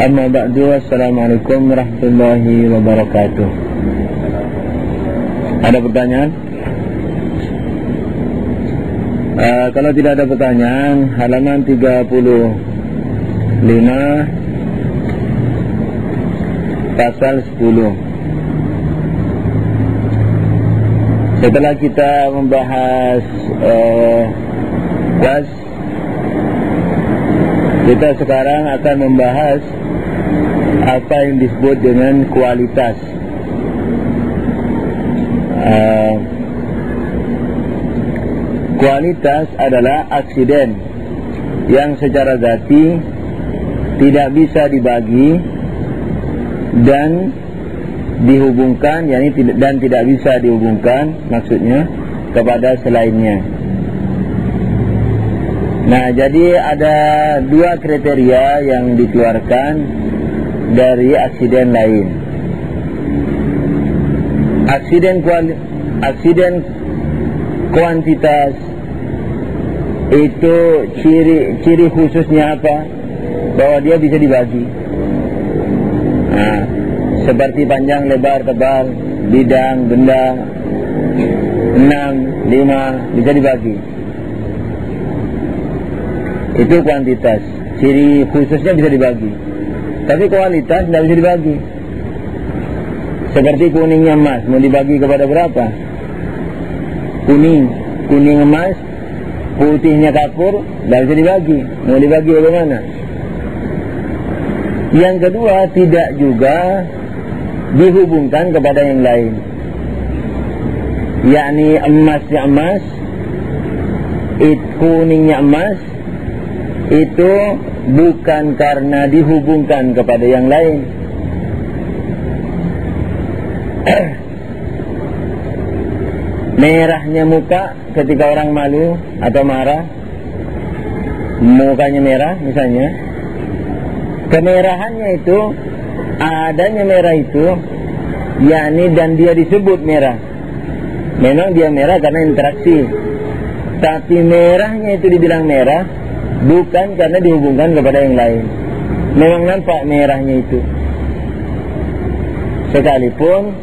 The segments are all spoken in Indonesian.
Amma ba'du, assalamualaikum warahmatullahi wabarakatuh. Ada pertanyaan? Kalau tidak ada pertanyaan, halaman 35 pasal 10. Setelah kita membahas was, kita sekarang akan membahas apa yang disebut dengan kualitas. Kualitas adalah aksiden yang secara zati tidak bisa dibagi dan dihubungkan, dan tidak bisa dihubungkan maksudnya kepada selainnya. Nah, jadi ada dua kriteria yang dikeluarkan dari aksiden lain. Aksiden kuantitas itu ciri khususnya apa? Bahwa dia bisa dibagi. Nah, seperti panjang, lebar, tebal, bidang, benda, 6, 5 bisa dibagi. Itu kuantitas, ciri khususnya bisa dibagi. Tapi kualitas tidak bisa dibagi. Seperti kuningnya emas, mau dibagi kepada berapa? Kuning emas, putihnya kapur, tidak bisa dibagi. Mau dibagi bagaimana? Yang kedua, tidak juga dihubungkan kepada yang lain. Yakni emasnya emas, kuningnya emas, itu bukan karena dihubungkan kepada yang lain. Merahnya muka ketika orang malu atau marah, mukanya merah misalnya, kemerahannya itu, adanya merah itu, yakni dan dia disebut merah. Memang dia merah karena interaksi, tapi merahnya itu dibilang merah bukan karena dihubungkan kepada yang lain. Memang nampak merahnya itu, sekalipun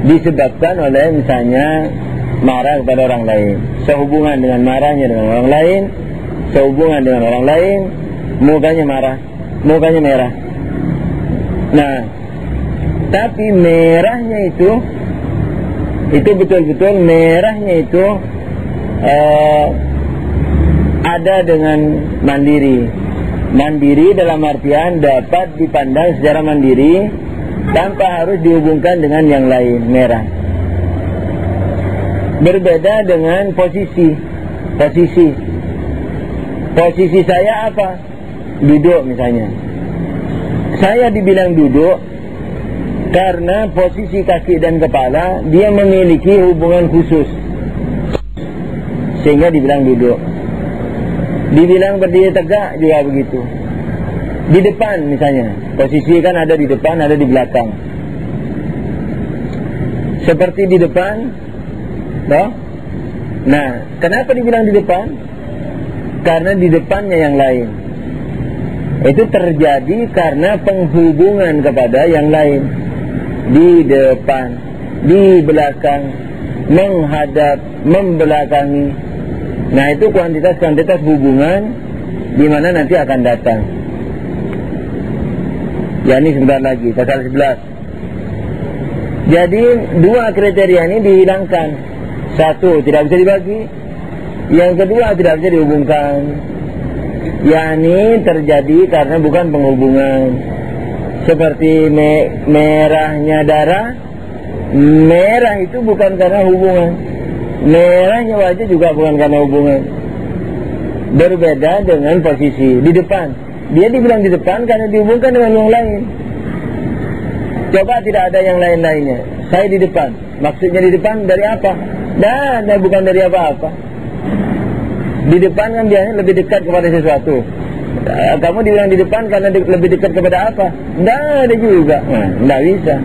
disebabkan oleh misalnya marah kepada orang lain, sehubungan dengan marahnya dengan orang lain, sehubungan dengan orang lain, mukanya merah. Nah, tapi merahnya itu betul-betul merahnya itu ada dengan mandiri dalam artian dapat dipandang secara mandiri tanpa harus dihubungkan dengan yang lain. Merah berbeda dengan posisi saya apa? Duduk misalnya. Saya dibilang duduk karena posisi kaki dan kepala dia memiliki hubungan khusus, sehingga dibilang duduk. Dibilang berdiri tegak juga begitu. Di depan misalnya, posisi kan ada di depan, ada di belakang. Seperti di depan, toh? Nah, kenapa dibilang di depan? Karena di depannya yang lain. Itu terjadi karena penghubungan kepada yang lain. Di depan, di belakang, menghadap, membelakangi. Nah, itu kuantitas hubungan di mana nanti akan datang. Ya, ini sebentar lagi, pasal 11. Jadi, dua kriteria ini dihilangkan. Satu, tidak bisa dibagi. Yang kedua, tidak bisa dihubungkan. Yani terjadi karena bukan penghubungan. Seperti merahnya darah, merah itu bukan karena hubungan. Merahnya wajah juga bukan karena hubungan. Berbeda dengan posisi di depan. Dia dibilang di depan karena dihubungkan dengan yang lain. Coba tidak ada yang lain-lainnya. Saya di depan. Maksudnya di depan dari apa? Dan bukan dari apa-apa. Di depan kan biasanya lebih dekat kepada sesuatu. Kamu dibilang di depan karena lebih dekat kepada apa? Tidak ada juga. Nah, tidak bisa.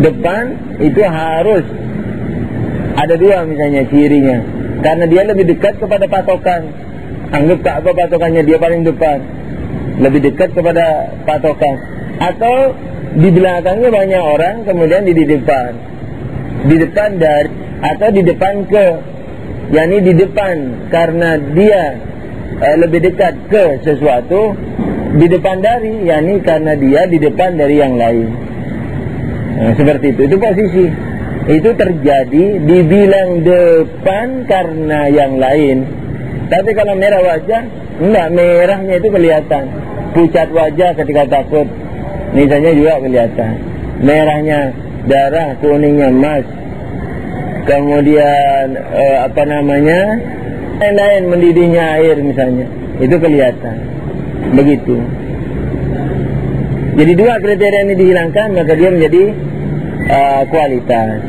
Depan itu harus ada dua misalnya cirinya. Karena dia lebih dekat kepada patokan. Anggap Ka'bah patokannya, dia paling depan, lebih dekat kepada patokan. Atau di belakangnya banyak orang, kemudian di depan. Di depan dari, atau di depan ke, yakni di depan karena dia lebih dekat ke sesuatu, di depan dari, yakni karena dia di depan dari yang lain. Nah, seperti itu posisi. Itu terjadi dibilang depan karena yang lain. Tapi kalau merah wajah, enggak, merahnya itu kelihatan. Pucat wajah ketika takut, misalnya juga kelihatan. Merahnya darah, kuningnya emas. Kemudian lain-lain, mendidihnya air misalnya, itu kelihatan. Begitu. Jadi dua kriteria ini dihilangkan, maka dia menjadi kualitas.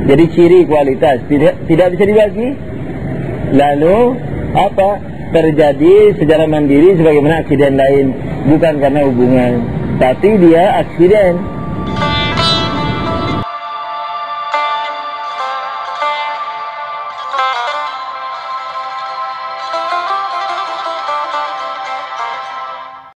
Jadi ciri kualitas tidak bisa dibagi. Lalu terjadi secara mandiri sebagaimana aksiden lain, bukan karena hubungan, tapi dia aksiden.